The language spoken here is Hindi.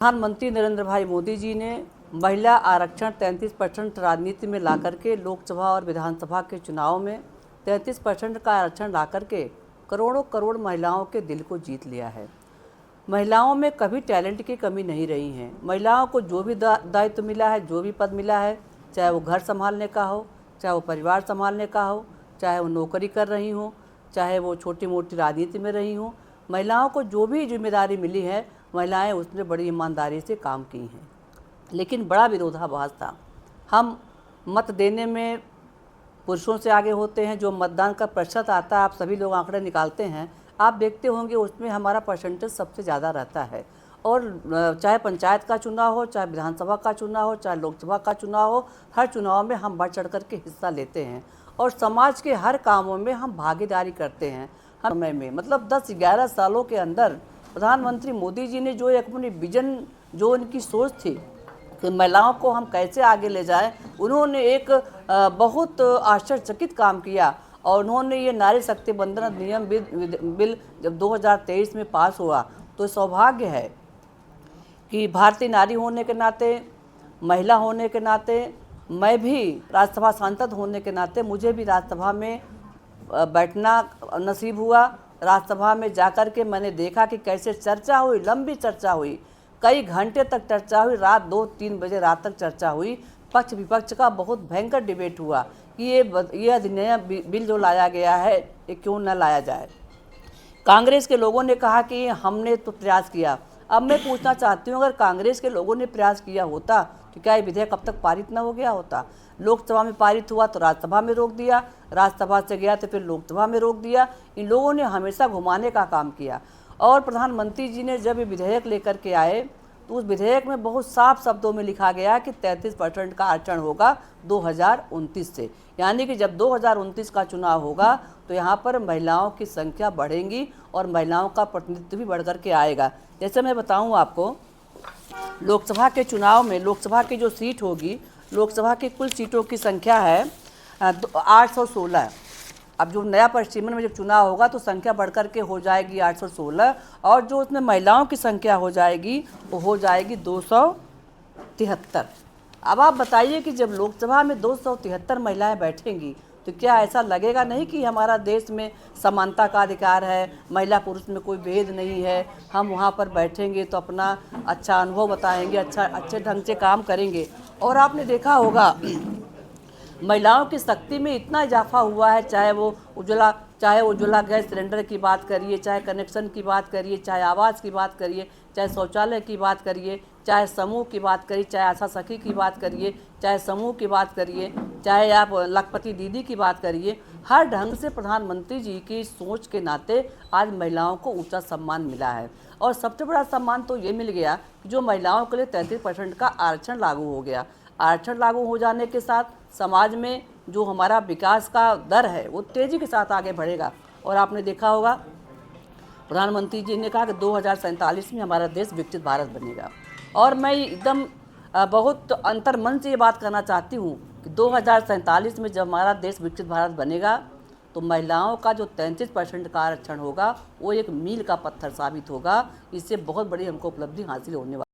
प्रधानमंत्री नरेंद्र भाई मोदी जी ने महिला आरक्षण 33% राजनीति में ला करके लोकसभा और विधानसभा के चुनाव में 33% का आरक्षण ला करके करोड़ों करोड़ महिलाओं के दिल को जीत लिया है। महिलाओं में कभी टैलेंट की कमी नहीं रही है। महिलाओं को जो भी दायित्व मिला है, जो भी पद मिला है, चाहे वो घर संभालने का हो, चाहे वो परिवार संभालने का हो, चाहे वो नौकरी कर रही हो, चाहे वो छोटी मोटी राजनीति में रही हो, महिलाओं को जो भी जिम्मेदारी मिली है महिलाएं उसमें बड़ी ईमानदारी से काम की हैं। लेकिन बड़ा विरोधाभास था। हम मत देने में पुरुषों से आगे होते हैं। जो मतदान का प्रतिशत आता है, आप सभी लोग आंकड़े निकालते हैं, आप देखते होंगे उसमें हमारा परसेंटेज सबसे ज़्यादा रहता है। और चाहे पंचायत का चुनाव हो, चाहे विधानसभा का चुनाव हो, चाहे लोकसभा का चुनाव हो, हर चुनाव में हम बढ़ चढ़ कर के हिस्सा लेते हैं और समाज के हर कामों में हम भागीदारी करते हैं। हर समय में मतलब 10-11 सालों के अंदर प्रधानमंत्री मोदी जी ने जो एक अपनी विजन, जो उनकी सोच थी कि महिलाओं को हम कैसे आगे ले जाएं, उन्होंने एक बहुत आश्चर्यचकित काम किया। और उन्होंने ये नारी शक्ति वंदन अधिनियम बिल जब 2023 में पास हुआ तो सौभाग्य है कि भारतीय नारी होने के नाते, महिला होने के नाते, मैं भी राज्यसभा सांसद होने के नाते मुझे भी राज्यसभा में बैठना नसीब हुआ। राज्यसभा में जाकर के मैंने देखा कि कैसे चर्चा हुई, लंबी चर्चा हुई, कई घंटे तक चर्चा हुई, रात 2-3 बजे रात तक चर्चा हुई। पक्ष विपक्ष का बहुत भयंकर डिबेट हुआ कि ये अधिनियम बिल जो लाया गया है ये क्यों न लाया जाए। कांग्रेस के लोगों ने कहा कि हमने तो प्रयास किया। अब मैं पूछना चाहती हूँ, अगर कांग्रेस के लोगों ने प्रयास किया होता तो क्या ये विधेयक अब तक पारित न हो गया होता? लोकसभा में पारित हुआ तो राज्यसभा में रोक दिया, राज्यसभा से गया तो फिर लोकसभा में रोक दिया। इन लोगों ने हमेशा घुमाने का काम किया। और प्रधानमंत्री जी ने जब ये विधेयक लेकर के आए तो उस विधेयक में बहुत साफ शब्दों में लिखा गया कि 33% का आरक्षण होगा 2029 से। यानी कि जब 2029 का चुनाव होगा तो यहाँ पर महिलाओं की संख्या बढ़ेगी और महिलाओं का प्रतिनिधित्व भी बढ़ कर के आएगा। जैसे मैं बताऊँ आपको, लोकसभा के चुनाव में लोकसभा की जो सीट होगी, लोकसभा की कुल सीटों की संख्या है 816। अब जो नया पश्चिमन में जब चुनाव होगा तो संख्या बढ़कर के हो जाएगी 816 और जो उसमें महिलाओं की संख्या हो जाएगी वो हो जाएगी 273। अब आप बताइए कि जब लोकसभा में 273 महिलाएं बैठेंगी तो क्या ऐसा लगेगा नहीं कि हमारा देश में समानता का अधिकार है, महिला पुरुष में कोई भेद नहीं है, हम वहाँ पर बैठेंगे तो अपना अच्छा अनुभव बताएंगे, अच्छे ढंग से काम करेंगे। और आपने देखा होगा महिलाओं की शक्ति में इतना इजाफा हुआ है, चाहे वो उज्ज्वला गैस सिलेंडर की बात करिए, चाहे कनेक्शन की बात करिए, चाहे आवास की बात करिए, चाहे शौचालय की बात करिए, चाहे समूह की बात करिए, चाहे आशा सखी की बात करिए, चाहे समूह की बात करिए, चाहे आप लखपति दीदी की बात करिए। हर ढंग से प्रधानमंत्री जी की सोच के नाते आज महिलाओं को ऊंचा सम्मान मिला है। और सबसे बड़ा सम्मान तो ये मिल गया कि जो महिलाओं के लिए 33% का आरक्षण लागू हो गया। आरक्षण लागू हो जाने के साथ समाज में जो हमारा विकास का दर है वो तेज़ी के साथ आगे बढ़ेगा। और आपने देखा होगा प्रधानमंत्री जी ने कहा कि 2047 में हमारा देश विकसित भारत बनेगा। और मैं एकदम बहुत अंतर्मन से ये बात करना चाहती हूँ कि 2047 में जब हमारा देश विकसित भारत बनेगा तो महिलाओं का जो 33% का आरक्षण होगा वो एक मील का पत्थर साबित होगा। इससे बहुत बड़ी हमको उपलब्धि हासिल होने वाली